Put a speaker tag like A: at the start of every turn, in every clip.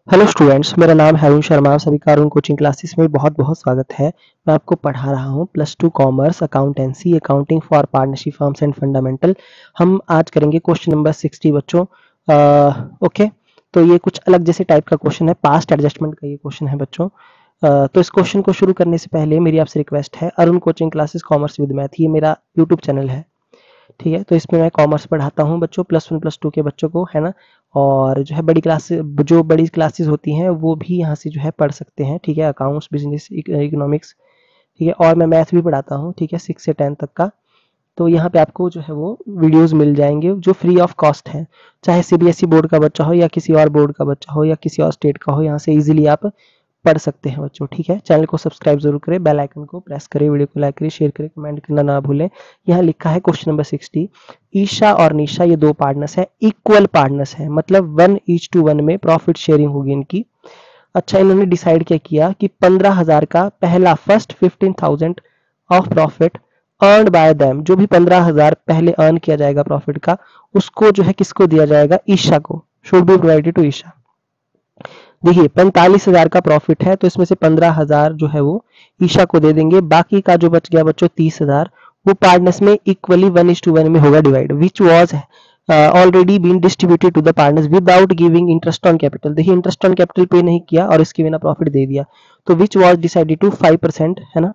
A: Hello students, मेरा नाम है अरुण शर्मा। आप सभी का अरुण कोचिंग क्लासेस में बहुत बहुत स्वागत है। मैं आपको पढ़ा रहा हूँ +2 commerce accountancy accounting for partnership firms and fundamental. हम आज करेंगे क्वेश्चन नंबर 60 बच्चों। ओके, तो ये कुछ अलग जैसे टाइप का क्वेश्चन है, पास्ट एडजस्टमेंट का ये क्वेश्चन है बच्चों। तो इस क्वेश्चन को शुरू करने से पहले मेरी आपसे रिक्वेस्ट है, Arun coaching classes commerce with math ये मेरा यूट्यूब चैनल है, ठीक है। तो इसमें मैं कॉमर्स पढ़ाता हूँ बच्चों, +1 +2 के बच्चों को, है ना। और जो है बड़ी क्लासेस होती हैं वो भी यहाँ से जो है पढ़ सकते हैं, ठीक है। अकाउंट्स, बिजनेस, इकोनॉमिक्स, ठीक है। और मैं मैथ भी पढ़ाता हूँ, ठीक है, 6 से 10 तक का। तो यहाँ पे आपको जो है वो वीडियोस मिल जाएंगे जो फ्री ऑफ कॉस्ट है। चाहे सीबीएसई बोर्ड का बच्चा हो या किसी और बोर्ड का बच्चा हो या किसी और स्टेट का हो, यहाँ से इजीली आप पढ़ सकते हैं बच्चों, ठीक है। चैनल को सब्सक्राइब जरूर करें, बेल आइकन को प्रेस करें, वीडियो को लाइक करें, शेयर करें, कमेंट करना ना भूलें। यहाँ लिखा है क्वेश्चन नंबर 60, ईशा और निशा ये दो पार्टनर्स है, इक्वल पार्टनर्स है, मतलब 1:1 में प्रॉफिट शेयरिंग होगी इनकी। अच्छा, इन्होंने डिसाइड क्या किया कि 15,000 का पहला first 15,000 of profit earn by them, जो भी 15,000 पहले अर्न किया जाएगा प्रॉफिट का, उसको जो है किसको दिया जाएगा, ईशा को, should be provided to Isha. देखिए 45,000 का प्रॉफिट है, तो इसमें से 15,000 जो है वो ईशा को दे देंगे। बाकी का जो बच गया बच्चों 30,000, वो पार्टनर्स में इक्वली 1:1 में होगा divide, which was already been distributed to the partners without giving interest on capital. देखिए इंटरेस्ट ऑन कैपिटल पे नहीं किया और इसके बिना प्रॉफिट दे दिया, तो विच वॉज डिसाइडेड टू 5%, है ना।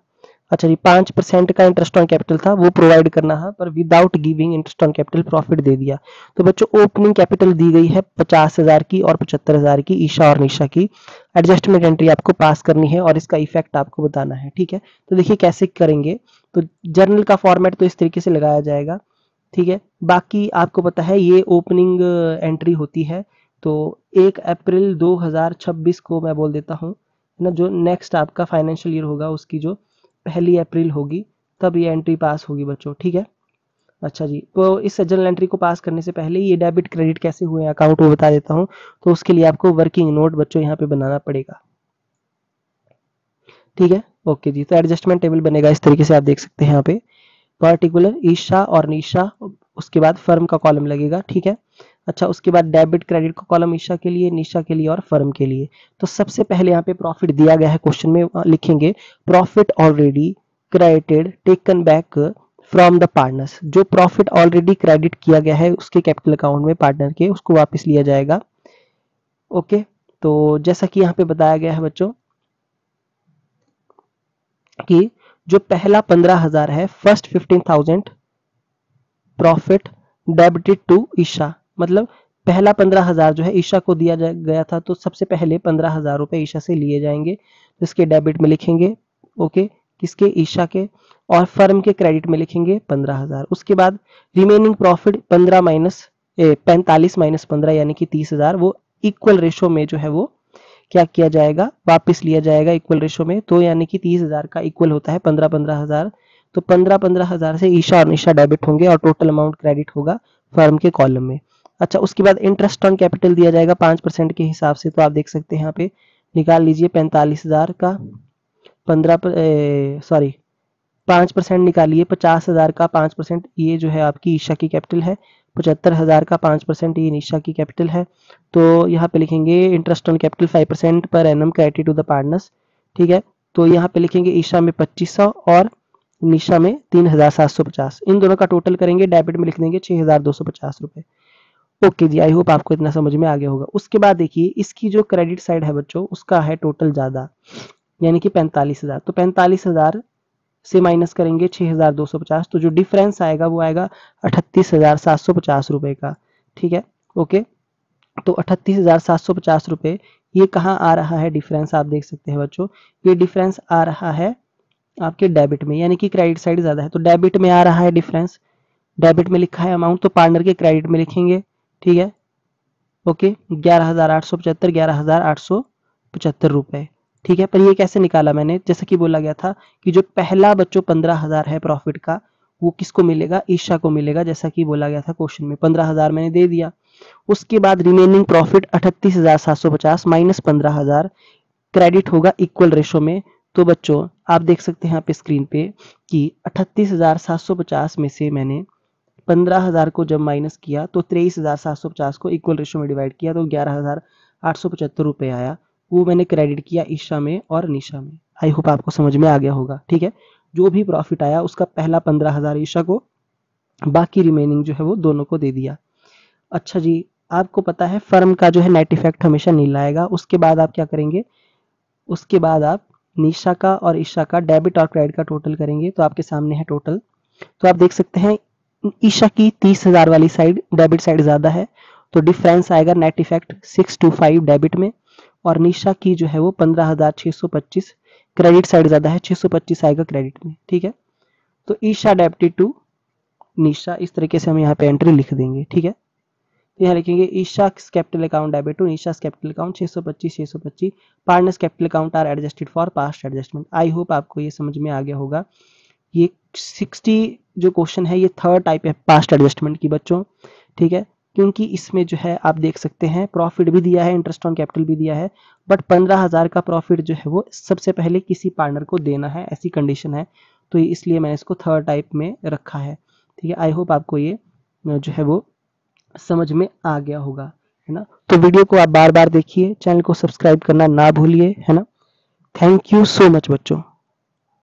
A: अच्छा जी, 5% का इंटरेस्ट ऑन कैपिटल था, वो प्रोवाइड करना है, पर without giving interest on capital profit दे दिया। तो बच्चों ओपनिंग कैपिटल दी गई है 50,000 की और 75,000 की, ईशा और निशा की। एडजस्टमेंट एंट्री आपको पास करनी है और इसका इफेक्ट आपको बताना है, ठीक है। तो देखिए कैसे करेंगे, तो जर्नल का फॉर्मेट तो इस तरीके से लगाया जाएगा, ठीक है। बाकी आपको पता है ये ओपनिंग एंट्री होती है, तो 1 अप्रैल 2026 को मैं बोल देता हूँ, है ना। जो नेक्स्ट आपका फाइनेंशियल ईयर होगा उसकी जो 1 अप्रैल होगी, तब ये एंट्री पास होगी बच्चों, ठीक है। अच्छा जी, तो इस जर्नल एंट्री को पास करने से पहले ये डेबिट क्रेडिट कैसे हुए अकाउंट वो बता देता हूँ। तो उसके लिए आपको वर्किंग नोट बच्चों यहाँ पे बनाना पड़ेगा, ठीक है। ओके जी, तो एडजस्टमेंट टेबल बनेगा इस तरीके से, आप देख सकते हैं यहाँ पे पर्टिकुलर ईशा और निशा, उसके बाद फर्म का कॉलम लगेगा, ठीक है। अच्छा, उसके बाद डेबिट क्रेडिट का कॉलम ईशा के लिए, निशा के लिए और फर्म के लिए। तो सबसे पहले यहाँ पे प्रॉफिट दिया गया है, क्वेश्चन में लिखेंगे profit already credited taken back from the partners. जो प्रॉफिट ऑलरेडी क्रेडिट किया गया है उसके कैपिटल अकाउंट में पार्टनर के, उसको वापस लिया जाएगा। ओके, तो जैसा कि यहाँ पे बताया गया है बच्चों कि जो पहला 15,000 है, first 15,000 profit debited to Isha, मतलब पहला 15,000 जो है ईशा को दिया गया था, तो सबसे पहले 15,000 रुपए ईशा से लिए जाएंगे, तो इसके डेबिट में लिखेंगे, ओके, किसके, ईशा के। और फर्म के क्रेडिट में लिखेंगे 15,000। उसके बाद रिमेनिंग प्रॉफिट 45 माइनस 15 यानी कि 30,000, वो इक्वल रेशो में जो है वो क्या किया जाएगा, वापस लिया जाएगा इक्वल रेशो में। तो यानी कि 30,000 का इक्वल होता है 15,000। तो 15,000 से ईशा और निशा डेबिट होंगे और टोटल अमाउंट क्रेडिट होगा फर्म के कॉलम में। अच्छा, उसके बाद इंटरेस्ट ऑन कैपिटल दिया जाएगा 5% के हिसाब से, तो आप देख सकते हैं यहाँ पे निकाल लीजिए 45,000 का 5% निकालिए, 50,000 का 5%, ये जो है आपकी ईशा की कैपिटल है। 75,000 का 5% ये निशा की कैपिटल है। तो यहाँ पे लिखेंगे इंटरेस्ट ऑन कैपिटल 5% पर एनम क्रेडिट टू द पार्टनर्स, ठीक है। तो यहाँ पे लिखेंगे ईशा में 2500 और निशा में 3,750, इन दोनों का टोटल करेंगे, डेबिट में लिख देंगे 6,250 रुपए। ओके जी, आई होप आपको इतना समझ में आ गया होगा। उसके बाद देखिए इसकी जो क्रेडिट साइड है बच्चों, उसका है टोटल ज्यादा, यानी कि 45,000। तो 45,000 से माइनस करेंगे 6,250, तो जो डिफरेंस आएगा वो आएगा 38,750 रुपए का, ठीक है। ओके, तो 38,750 रुपए ये कहाँ आ रहा है डिफरेंस, आप देख सकते हैं बच्चों, ये डिफरेंस आ रहा है आपके डेबिट में, यानी कि क्रेडिट साइड ज्यादा है, तो डेबिट में आ रहा है डिफरेंस। डेबिट में लिखा है अमाउंट, तो पार्टनर के क्रेडिट में लिखेंगे, ठीक है। ओके, 11,875, 11,875 रुपए, ठीक है। पर ये कैसे निकाला मैंने, जैसा कि बोला गया था कि जो पहला बच्चों 15,000 है प्रॉफिट का, वो किसको मिलेगा, ईशा को मिलेगा, जैसा कि बोला गया था क्वेश्चन में। 15,000 मैंने दे दिया। उसके बाद रिमेनिंग प्रॉफिट 38,750 माइनस 15,000 क्रेडिट होगा इक्वल रेशो में। तो बच्चों आप देख सकते हैं यहाँ पे स्क्रीन पे कि 38,750 में से मैंने 15,000 को जब माइनस किया तो 23,750 को इक्वल रेशो में डिवाइड किया, तो ₹875 आया, वो मैंने क्रेडिट किया ईशा में और निशा में। आई होप आपको समझ में आ गया होगा। ठीक है, जो भी प्रॉफिट आया उसका पहला 15,000 ईशा को, बाकी रिमेनिंग जो है वो दोनों को दे दिया। अच्छा जी, आपको पता है फर्म का जो है नेट इफेक्ट हमेशा नीला आएगा। उसके बाद आप क्या करेंगे, उसके बाद आप निशा का और ईशा का डेबिट और क्रेडिट का टोटल करेंगे। तो आपके सामने है टोटल। तो आप देख सकते हैं ईशा की 30,000 वाली साइड डेबिट साइड ज्यादा है, तो डिफरेंस आएगा नेट इफेक्ट 625 डेबिट में, और निशा की जो है वो 15,625 क्रेडिट साइड ज्यादा है, 625 आएगा क्रेडिट में। ठीक है, तो ईशा डेबिटेड टू निशा, इस तरीके से हम यहाँ पे एंट्री लिख देंगे। ठीक है, तो यहाँ लिखेंगे Isha capital account debit to Isha capital account 625 partners capital account are adjusted for past adjustment. I hope आपको ये समझ में आ गया होगा। ये 60 जो क्वेश्चन है ये थर्ड टाइप है पास्ट एडजस्टमेंट की बच्चों। ठीक है, क्योंकि इसमें जो है आप देख सकते हैं प्रॉफिट भी दिया है, इंटरेस्ट ऑन कैपिटल भी दिया है, बट 15,000 का प्रॉफिट जो है वो सबसे पहले किसी पार्टनर को देना है, ऐसी कंडीशन है। तो इसलिए मैंने इसको थर्ड टाइप में रखा है। ठीक है, आई होप आपको ये जो है वो समझ में आ गया होगा, है ना। तो वीडियो को आप बार बार देखिए, चैनल को सब्सक्राइब करना ना भूलिए, है ना। थैंक यू सो मच बच्चों।